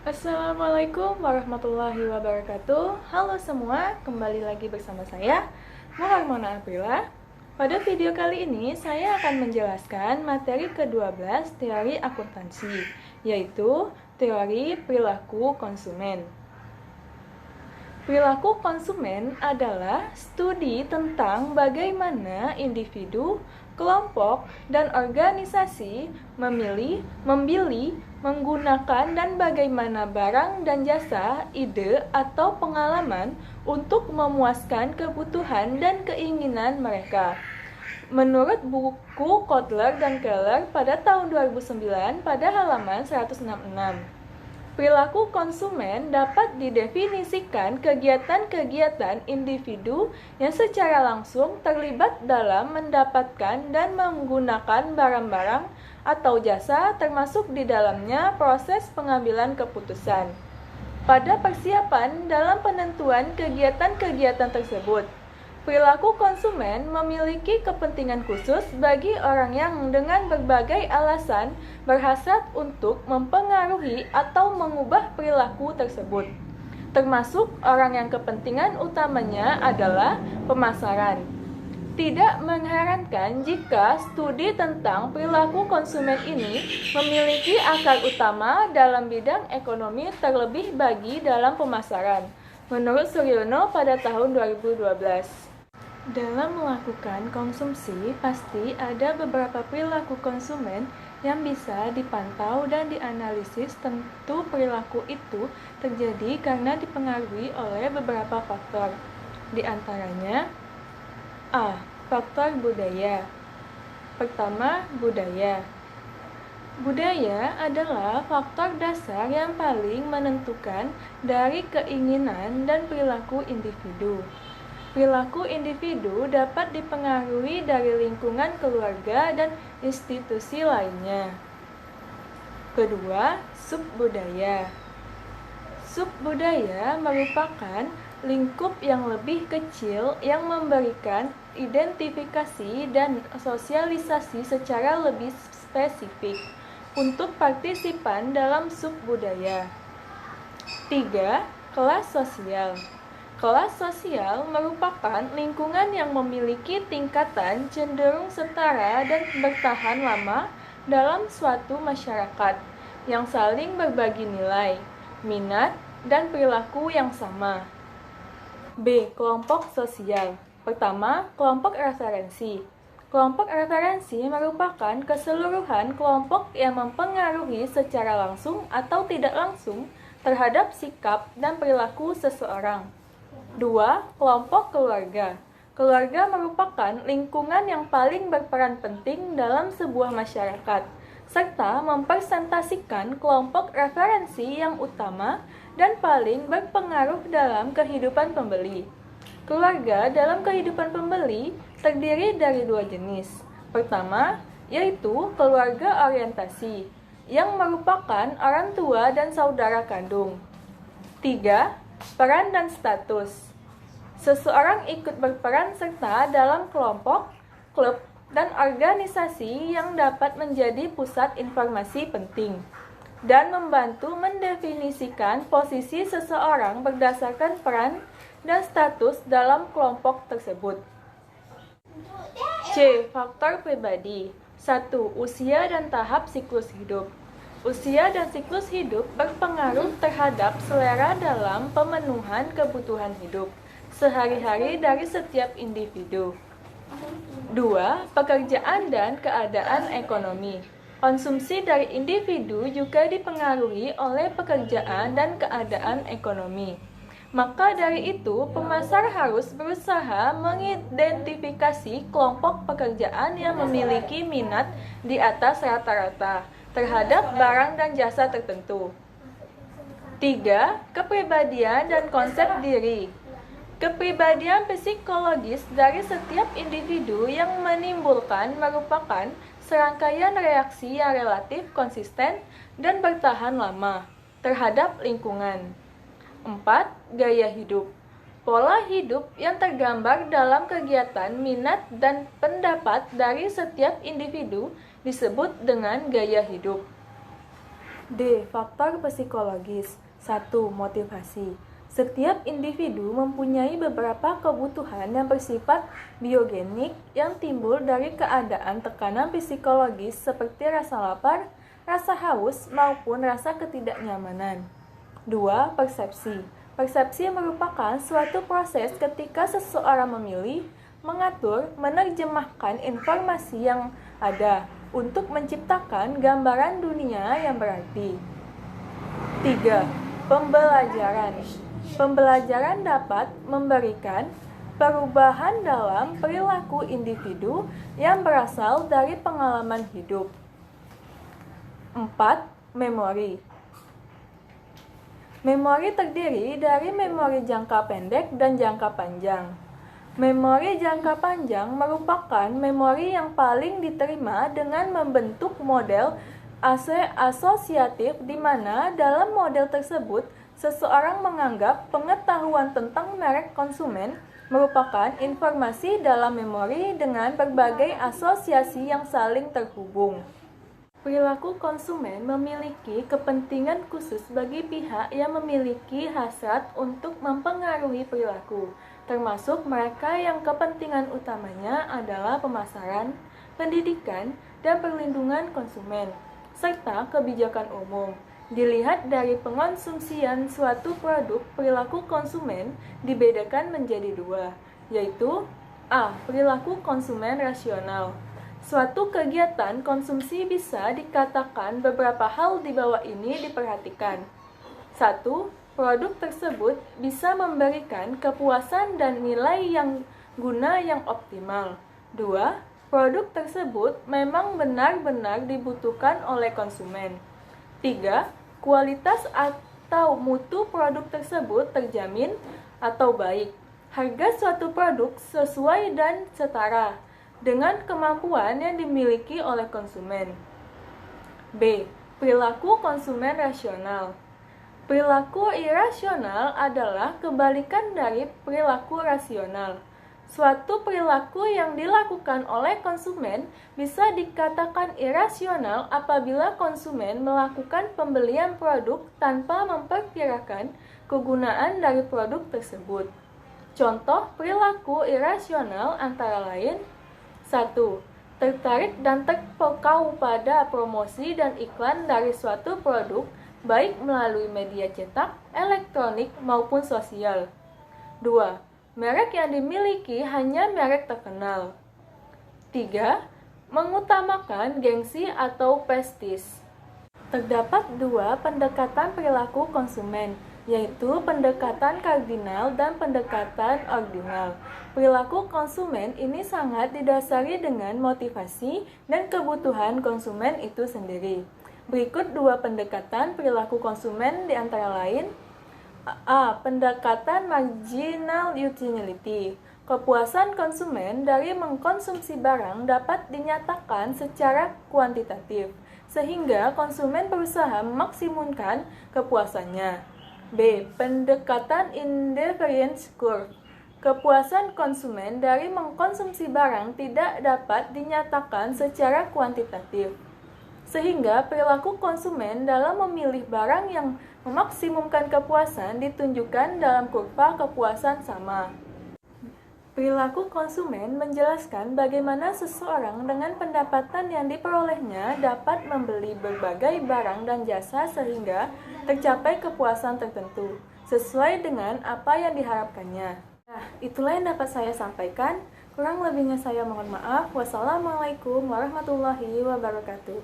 Assalamualaikum warahmatullahi wabarakatuh. Halo semua, kembali lagi bersama saya Muharmona Aprila. Pada video kali ini saya akan menjelaskan materi ke-12 teori akuntansi, yaitu teori perilaku konsumen. Perilaku konsumen adalah studi tentang bagaimana individu, kelompok, dan organisasi memilih, membeli, menggunakan dan bagaimana barang dan jasa, ide, atau pengalaman untuk memuaskan kebutuhan dan keinginan mereka. Menurut buku Kotler dan Keller pada tahun 2009 pada halaman 166. Perilaku konsumen dapat didefinisikan kegiatan-kegiatan individu yang secara langsung terlibat dalam mendapatkan dan menggunakan barang-barang atau jasa, termasuk di dalamnya proses pengambilan keputusan. Pada persiapan dalam penentuan kegiatan-kegiatan tersebut, perilaku konsumen memiliki kepentingan khusus bagi orang yang dengan berbagai alasan berhasrat untuk mempengaruhi atau mengubah perilaku tersebut, termasuk orang yang kepentingan utamanya adalah pemasaran. Tidak mengherankan jika studi tentang perilaku konsumen ini memiliki akar utama dalam bidang ekonomi, terlebih bagi dalam pemasaran, menurut Suryono pada tahun 2012. Dalam melakukan konsumsi, pasti ada beberapa perilaku konsumen yang bisa dipantau dan dianalisis. Tentu perilaku itu terjadi karena dipengaruhi oleh beberapa faktor. Di antaranya, A. Faktor budaya. Pertama, budaya. Budaya adalah faktor dasar yang paling menentukan dari keinginan dan perilaku individu. Perilaku individu dapat dipengaruhi dari lingkungan keluarga dan institusi lainnya. Kedua, subbudaya. Subbudaya merupakan lingkup yang lebih kecil yang memberikan identifikasi dan sosialisasi secara lebih spesifik untuk partisipan dalam subbudaya. 3. Kelas sosial. Kelas sosial merupakan lingkungan yang memiliki tingkatan cenderung setara dan bertahan lama dalam suatu masyarakat yang saling berbagi nilai, minat, dan perilaku yang sama. B. Kelompok sosial. Pertama, kelompok referensi. Kelompok referensi merupakan keseluruhan kelompok yang mempengaruhi secara langsung atau tidak langsung terhadap sikap dan perilaku seseorang. 2. Kelompok keluarga. Keluarga merupakan lingkungan yang paling berperan penting dalam sebuah masyarakat, serta mempresentasikan kelompok referensi yang utama dan paling berpengaruh dalam kehidupan pembeli. Keluarga dalam kehidupan pembeli terdiri dari dua jenis. Pertama, yaitu keluarga orientasi, yang merupakan orang tua dan saudara kandung. 3. Peran dan status. Seseorang ikut berperan serta dalam kelompok, klub, dan organisasi yang dapat menjadi pusat informasi penting dan membantu mendefinisikan posisi seseorang berdasarkan peran dan status dalam kelompok tersebut. C. Faktor pribadi. 1. Usia dan tahap siklus hidup. Usia dan siklus hidup berpengaruh terhadap selera dalam pemenuhan kebutuhan hidup sehari-hari dari setiap individu. 2. Pekerjaan dan keadaan ekonomi. Konsumsi dari individu juga dipengaruhi oleh pekerjaan dan keadaan ekonomi. Maka dari itu, pemasar harus berusaha mengidentifikasi kelompok pekerjaan yang memiliki minat di atas rata-rata terhadap barang dan jasa tertentu. 3. Kepribadian dan konsep diri. Kepribadian psikologis dari setiap individu yang menimbulkan merupakan serangkaian reaksi yang relatif konsisten dan bertahan lama terhadap lingkungan. 4. Gaya hidup. Pola hidup yang tergambar dalam kegiatan, minat, dan pendapat dari setiap individu disebut dengan gaya hidup. D. Faktor psikologis. 1. Motivasi. Setiap individu mempunyai beberapa kebutuhan yang bersifat biogenik yang timbul dari keadaan tekanan psikologis seperti rasa lapar, rasa haus, maupun rasa ketidaknyamanan. 2. Persepsi. Persepsi merupakan suatu proses ketika seseorang memilih, mengatur, menerjemahkan informasi yang ada untuk menciptakan gambaran dunia yang berarti. 3. Pembelajaran. Pembelajaran dapat memberikan perubahan dalam perilaku individu yang berasal dari pengalaman hidup. 4. Memori. Memori terdiri dari memori jangka pendek dan jangka panjang. Memori jangka panjang merupakan memori yang paling diterima dengan membentuk model asosiatif di mana dalam model tersebut seseorang menganggap pengetahuan tentang merek konsumen merupakan informasi dalam memori dengan berbagai asosiasi yang saling terhubung. Perilaku konsumen memiliki kepentingan khusus bagi pihak yang memiliki hasrat untuk mempengaruhi perilaku, termasuk mereka yang kepentingan utamanya adalah pemasaran, pendidikan, dan perlindungan konsumen, serta kebijakan umum. Dilihat dari pengonsumsian suatu produk, perilaku konsumen dibedakan menjadi dua, yaitu A. Perilaku konsumen rasional. Suatu kegiatan konsumsi bisa dikatakan beberapa hal di bawah ini diperhatikan. 1. Produk tersebut bisa memberikan kepuasan dan nilai yang guna yang optimal. 2. Produk tersebut memang benar-benar dibutuhkan oleh konsumen. 3. Kualitas atau mutu produk tersebut terjamin atau baik. Harga suatu produk sesuai dan setara dengan kemampuan yang dimiliki oleh konsumen. B. Perilaku konsumen rasional. Perilaku irasional adalah kebalikan dari perilaku rasional. Suatu perilaku yang dilakukan oleh konsumen bisa dikatakan irasional apabila konsumen melakukan pembelian produk tanpa memperkirakan kegunaan dari produk tersebut. Contoh perilaku irasional antara lain: 1. Tertarik dan terpukau pada promosi dan iklan dari suatu produk, baik melalui media cetak, elektronik, maupun sosial. 2. Merek yang dimiliki hanya merek terkenal. 3. Mengutamakan gengsi atau prestis. Terdapat dua pendekatan perilaku konsumen, yaitu pendekatan kardinal dan pendekatan ordinal. Perilaku konsumen ini sangat didasari dengan motivasi dan kebutuhan konsumen itu sendiri. Berikut dua pendekatan perilaku konsumen di antara lain: A. Pendekatan marginal utility. Kepuasan konsumen dari mengkonsumsi barang dapat dinyatakan secara kuantitatif, sehingga konsumen berusaha memaksimumkan kepuasannya. B. Pendekatan indifference curve. Kepuasan konsumen dari mengkonsumsi barang tidak dapat dinyatakan secara kuantitatif, sehingga perilaku konsumen dalam memilih barang yang memaksimumkan kepuasan ditunjukkan dalam kurva kepuasan sama. Perilaku konsumen menjelaskan bagaimana seseorang dengan pendapatan yang diperolehnya dapat membeli berbagai barang dan jasa sehingga tercapai kepuasan tertentu, sesuai dengan apa yang diharapkannya. Nah, itulah yang dapat saya sampaikan. Kurang lebihnya saya mohon maaf. Wassalamualaikum warahmatullahi wabarakatuh.